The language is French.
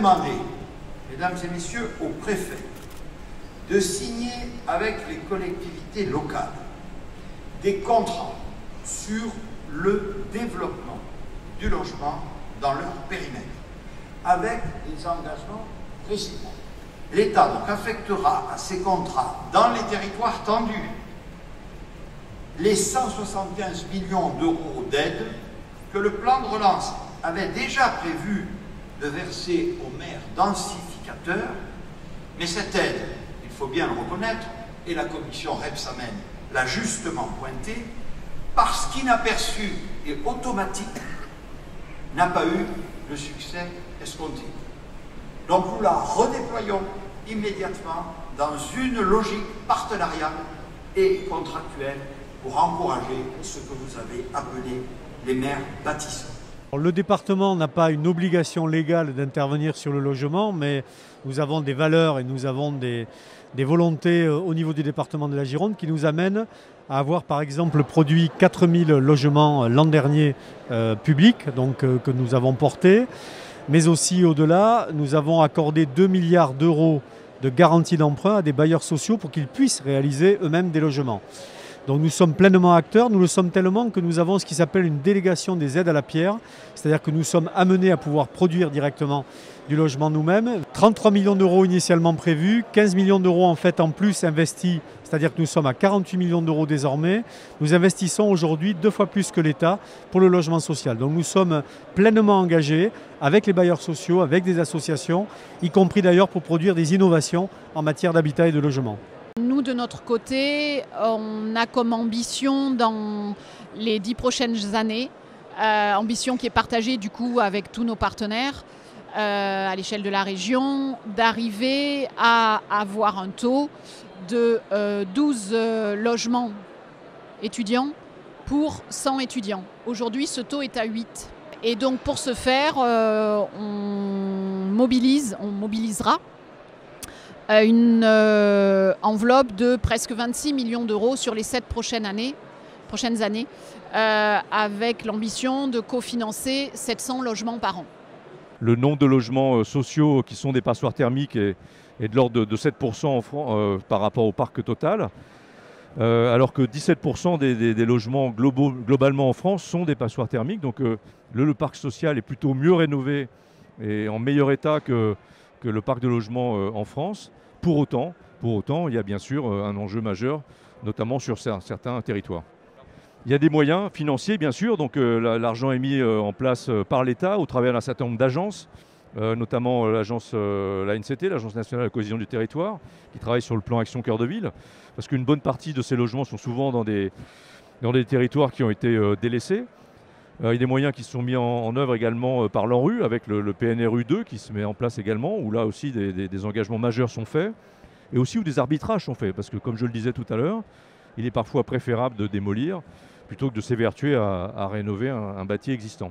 demandé, mesdames et messieurs, au préfet de signer avec les collectivités locales des contrats sur le développement du logement dans leur périmètre, avec des engagements précis. L'État donc affectera à ces contrats dans les territoires tendus les 175 millions d'euros d'aide que le plan de relance avait déjà prévu de verser aux maires densificateurs, mais cette aide, il faut bien le reconnaître, et la commission Rebsamen l'a justement pointé, parce qu'inaperçu et automatique, n'a pas eu le succès escompté. Donc nous la redéployons immédiatement dans une logique partenariale et contractuelle pour encourager ce que vous avez appelé les maires bâtisseurs. Le département n'a pas une obligation légale d'intervenir sur le logement, mais nous avons des valeurs et nous avons des volontés au niveau du département de la Gironde qui nous amènent à avoir par exemple produit 4000 logements l'an dernier publics, donc que nous avons portés, mais aussi au-delà, nous avons accordé 2 milliards d'euros de garantie d'emprunt à des bailleurs sociaux pour qu'ils puissent réaliser eux-mêmes des logements. Donc nous sommes pleinement acteurs, nous le sommes tellement que nous avons ce qui s'appelle une délégation des aides à la pierre, c'est-à-dire que nous sommes amenés à pouvoir produire directement du logement nous-mêmes. 33 millions d'euros initialement prévus, 15 millions d'euros en fait en plus investis, c'est-à-dire que nous sommes à 48 millions d'euros désormais. Nous investissons aujourd'hui 2 fois plus que l'État pour le logement social. Donc nous sommes pleinement engagés avec les bailleurs sociaux, avec des associations, y compris d'ailleurs pour produire des innovations en matière d'habitat et de logement. Nous, de notre côté, on a comme ambition dans les 10 prochaines années, ambition qui est partagée du coup avec tous nos partenaires à l'échelle de la région, d'arriver à avoir un taux de 12 logements étudiants pour 100 étudiants. Aujourd'hui, ce taux est à 8. Et donc pour ce faire, on mobilisera une enveloppe de presque 26 millions d'euros sur les 7 prochaines années, avec l'ambition de cofinancer 700 logements par an. Le nombre de logements sociaux qui sont des passoires thermiques est de l'ordre de 7% par rapport au parc total, alors que 17% des logements globalement en France sont des passoires thermiques. Donc le parc social est plutôt mieux rénové et en meilleur état que le parc de logement en France. Pour autant, il y a bien sûr un enjeu majeur, notamment sur certains territoires. Il y a des moyens financiers, bien sûr, donc l'argent est mis en place par l'État au travers d'un certain nombre d'agences, notamment l'agence l'ANCT, l'Agence nationale de la cohésion du territoire, qui travaille sur le plan Action Cœur de Ville, parce qu'une bonne partie de ces logements sont souvent dans des territoires qui ont été délaissés. Il y a des moyens qui sont mis en œuvre également par l'ANRU, avec le PNRU 2 qui se met en place également, où là aussi des engagements majeurs sont faits, et aussi où des arbitrages sont faits, parce que comme je le disais tout à l'heure, il est parfois préférable de démolir plutôt que de s'évertuer à rénover un bâti existant.